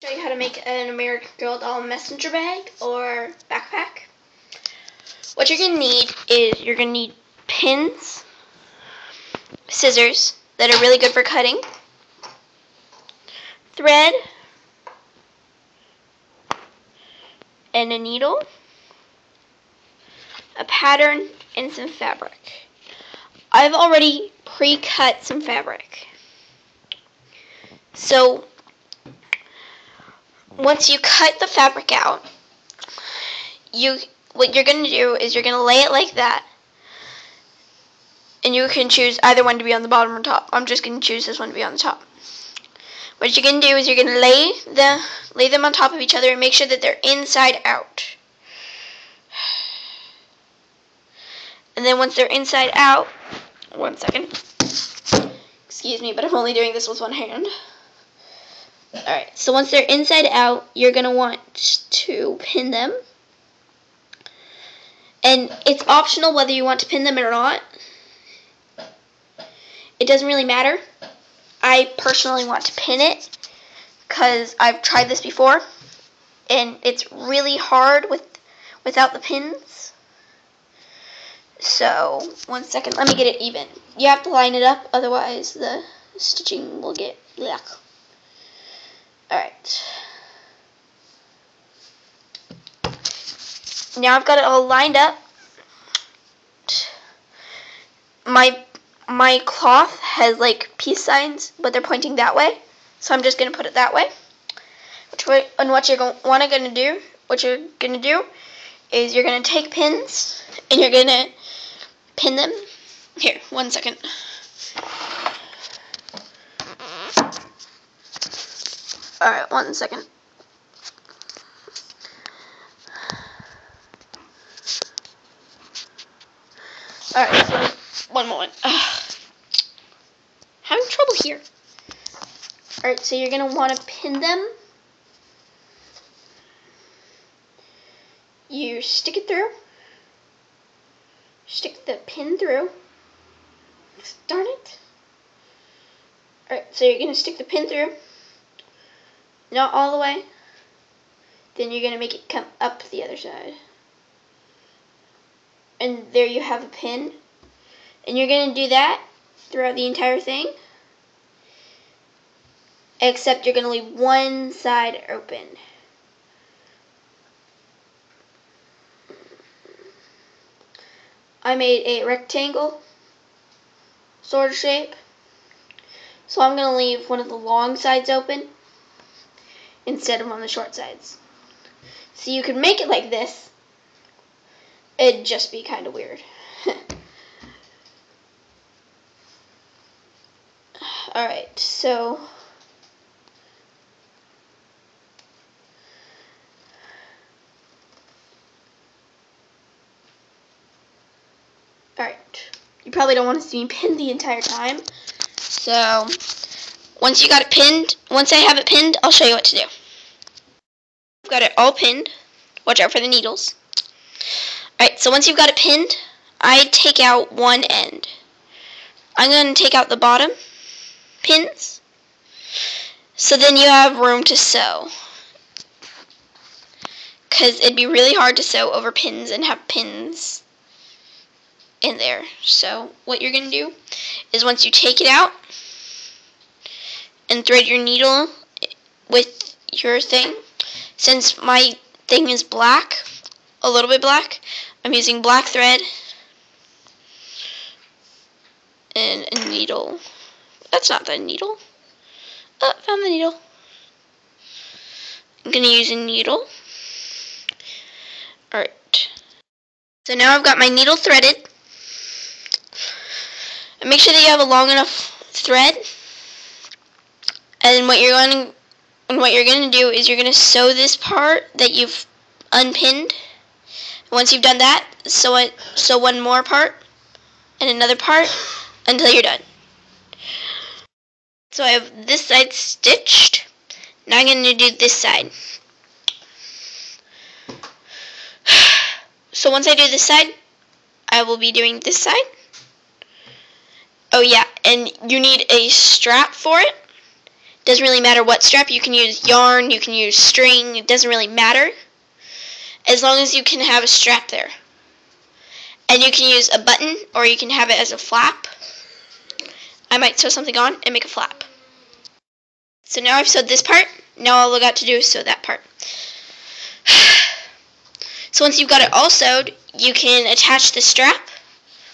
Show you how to make an American Girl doll messenger bag or backpack. What you're gonna need is you're gonna need pins, scissors that are really good for cutting, thread, and a needle, a pattern, and some fabric. I've already pre-cut some fabric. So once you cut the fabric out, what you're going to do is you're going to lay it like that. And you can choose either one to be on the bottom or top. I'm just going to choose this one to be on the top. What you're going to do is you're going to lay them on top of each other and make sure that they're inside out. And then once they're inside out, one second. Excuse me, but I'm only doing this with one hand. Alright, so once they're inside out, you're going to want to pin them. And it's optional whether you want to pin them or not. It doesn't really matter. I personally want to pin it because I've tried this before. And it's really hard without the pins. So, one second, let me get it even. You have to line it up, otherwise the stitching will get yuck. Alright. Now I've got it all lined up. My cloth has like peace signs, but they're pointing that way. So I'm just going to put it that way. And what you're going to do is you're going to take pins and you're going to pin them. Here, one second. Alright, one second. Alright, so one moment. Having trouble here. Alright, so you're going to want to pin them. You stick it through. Stick the pin through. Darn it. Alright, so you're going to stick the pin through. Not all the way. Then you're going to make it come up the other side. And there you have a pin. And you're going to do that throughout the entire thing. Except you're going to leave one side open. I made a rectangle sort of shape. So I'm going to leave one of the long sides open instead of on the short sides. So you could make it like this. It'd just be kind of weird. Alright, so alright, you probably don't want to see me pin the entire time. So once you got it pinned, once I have it pinned, I'll show you what to do. I've got it all pinned. Watch out for the needles. Alright, so once you've got it pinned, I take out one end. I'm going to take out the bottom pins, so then you have room to sew. Because it'd be really hard to sew over pins and have pins in there. So what you're going to do is once you take it out and thread your needle with your thing, since my thing is black, a little bit black, I'm using black thread and a needle. That's not the needle. Oh, found the needle. I'm going to use a needle. Alright. So now I've got my needle threaded. And make sure that you have a long enough thread. And what you're going to do is you're going to sew this part that you've unpinned. Once you've done that, sew one more part and another part until you're done. So I have this side stitched. Now I'm going to do this side. So once I do this side, I will be doing this side. Oh yeah, and you need a strap for it Doesn't really matter what strap. You can use yarn, you can use string. It doesn't really matter, as long as you can have a strap there. And you can use a button, or you can have it as a flap. I might sew something on and make a flap. So now I've sewed this part. Now all I got to do is sew that part. So once you've got it all sewed, you can attach the strap.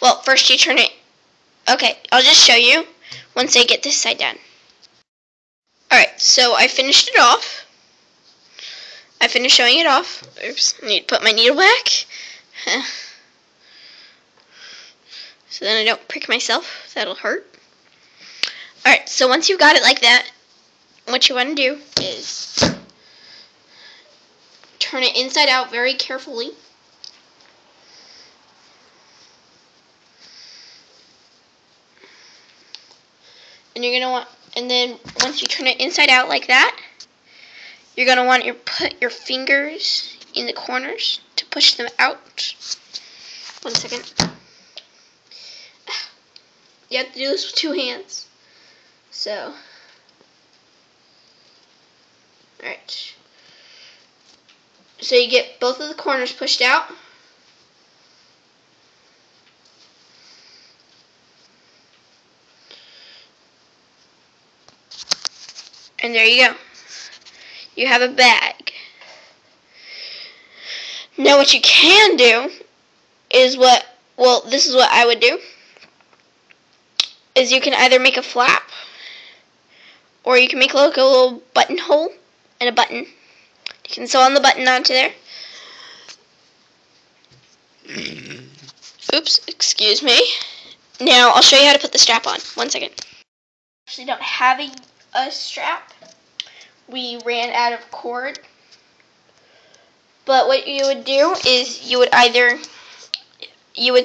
Well, first you turn it. Okay, I'll just show you once I get this side done. Alright, so I finished it off. I finished showing it off. Oops, I need to put my needle back. So then I don't prick myself. That'll hurt. Alright, so once you've got it like that, what you want to do is turn it inside out very carefully. And you're gonna want, and then once you turn it inside out like that, you're gonna want to put your fingers in the corners to push them out. 1 second. You have to do this with 2 hands. So, alright. So you get both of the corners pushed out. And there you go. You have a bag. Now what you can do is this is what I would do, is you can either make a flap, or you can make like a little buttonhole and a button. You can sew on the button onto there. Oops, excuse me. Now I'll show you how to put the strap on. 1 second. Actually don't have a strap. We ran out of cord. But what you would do is you would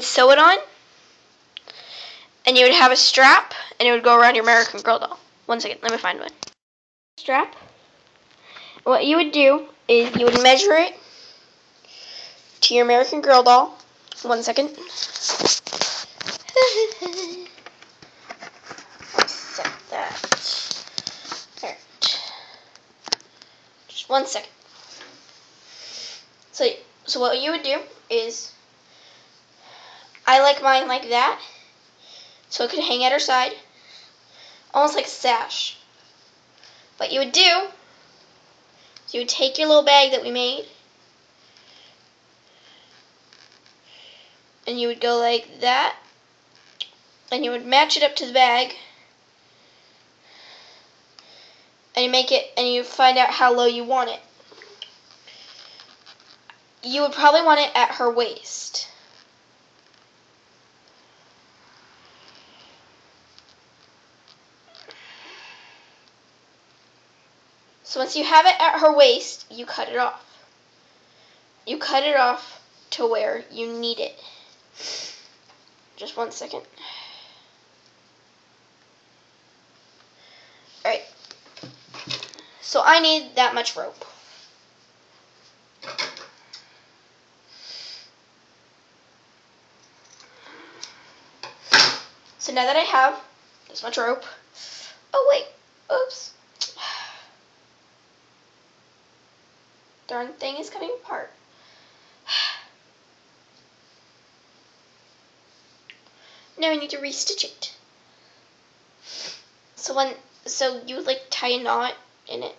sew it on, and you would have a strap, and it would go around your American Girl doll. 1 second, let me find one. Strap. What you would do is you would measure it to your American Girl doll. 1 second. Set that. Alright. Just 1 second. So what you would do is, I like mine like that, so it could hang at her side, almost like a sash. What you would do is you would take your little bag that we made, and you would go like that, and you would match it up to the bag, and you make it, and you find out how low you want it. You would probably want it at her waist. So once you have it at her waist, you cut it off. You cut it off to where you need it. Just 1 second. Alright. So I need that much rope. So now that I have this much rope, oh wait, oops. Darn thing is coming apart. Now I need to restitch it. So you would like tie a knot in it.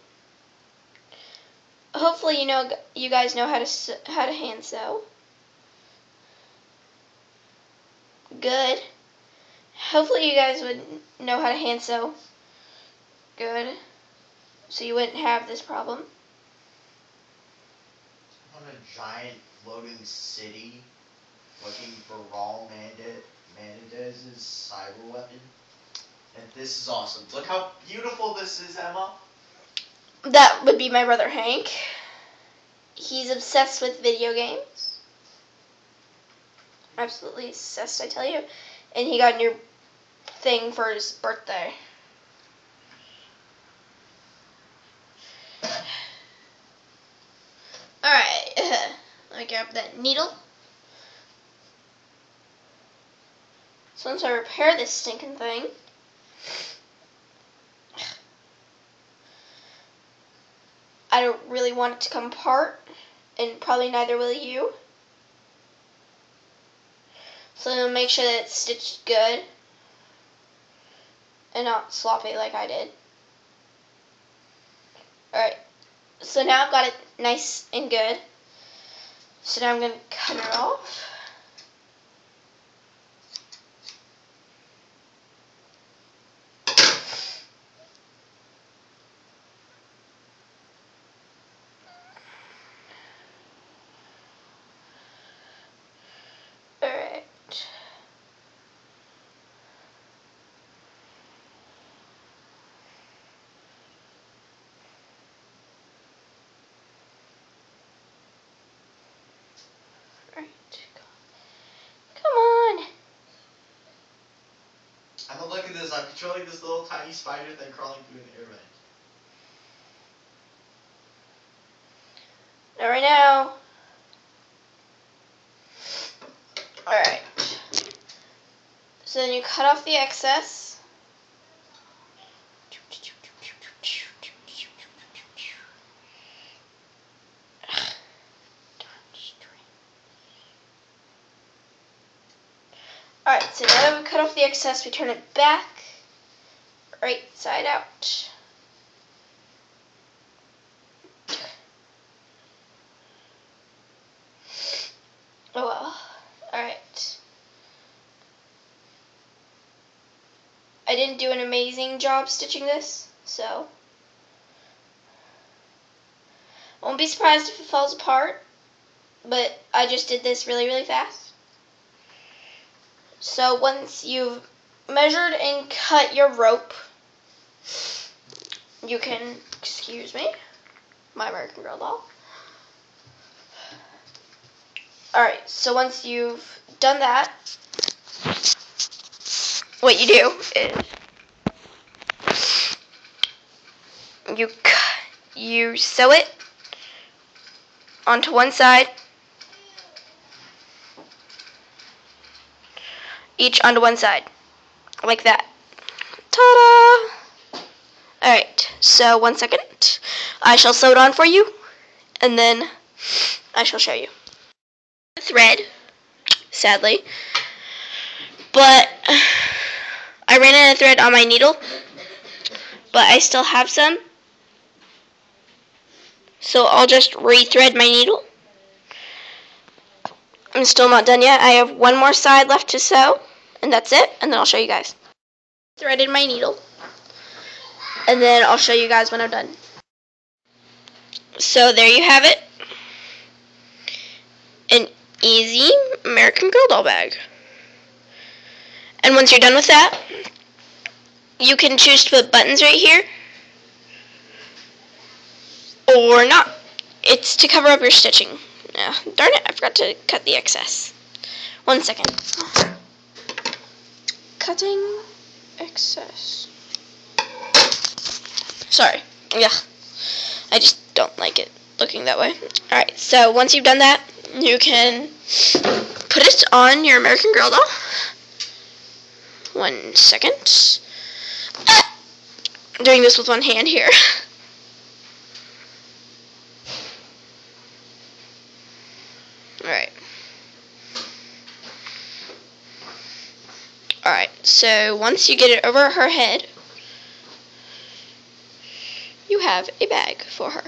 Hopefully you guys know how to hand sew. Good. Hopefully you guys would know how to hand sew. Good. So you wouldn't have this problem. On a giant floating city looking for Raul Menendez's cyber weapon. And this is awesome. Look how beautiful this is, Emma. That would be my brother Hank. He's obsessed with video games. Absolutely obsessed, I tell you. And he got a new thing for his birthday. Alright, let me grab that needle. So once I repair this stinking thing, I don't really want it to come apart, and probably neither will you. So make sure that it's stitched good and not sloppy like I did. Alright, so now I've got it nice and good. So now I'm going to cut it off. Alright. Come on. I'm look at this. I'm controlling this little tiny spider thing crawling through an air vent. Not right now. Alright. So then you cut off the excess. Alright, so now that we cut off the excess, we turn it back, right side out. Oh well. Alright. I didn't do an amazing job stitching this, so I won't be surprised if it falls apart, but I just did this really, really fast. So once you've measured and cut your rope, you can, excuse me, my American Girl doll. Alright, so once you've done that, what you do is you sew it onto one side, each onto one side, like that. Ta-da! Alright, so 1 second. I shall sew it on for you, and then I shall show you. Thread, sadly, but I ran out of thread on my needle, but I still have some, so I'll just re-thread my needle. I'm still not done yet. I have one more side left to sew, and that's it, and then I'll show you guys. Threaded my needle, and then I'll show you guys when I'm done. So there you have it. An easy American Girl doll bag. And once you're done with that, you can choose to put buttons right here, or not. It's to cover up your stitching. Darn it, I forgot to cut the excess. 1 second. Cutting excess. Sorry. Yeah. I just don't like it looking that way. Alright, so once you've done that, you can put it on your American Girl doll. 1 second. I'm doing this with one hand here. Alright, so once you get it over her head, you have a bag for her.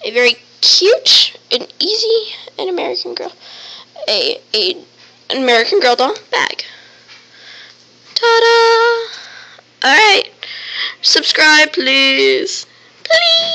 A very cute and easy an American Girl, an American Girl doll bag. Ta-da! Alright, subscribe please. Please!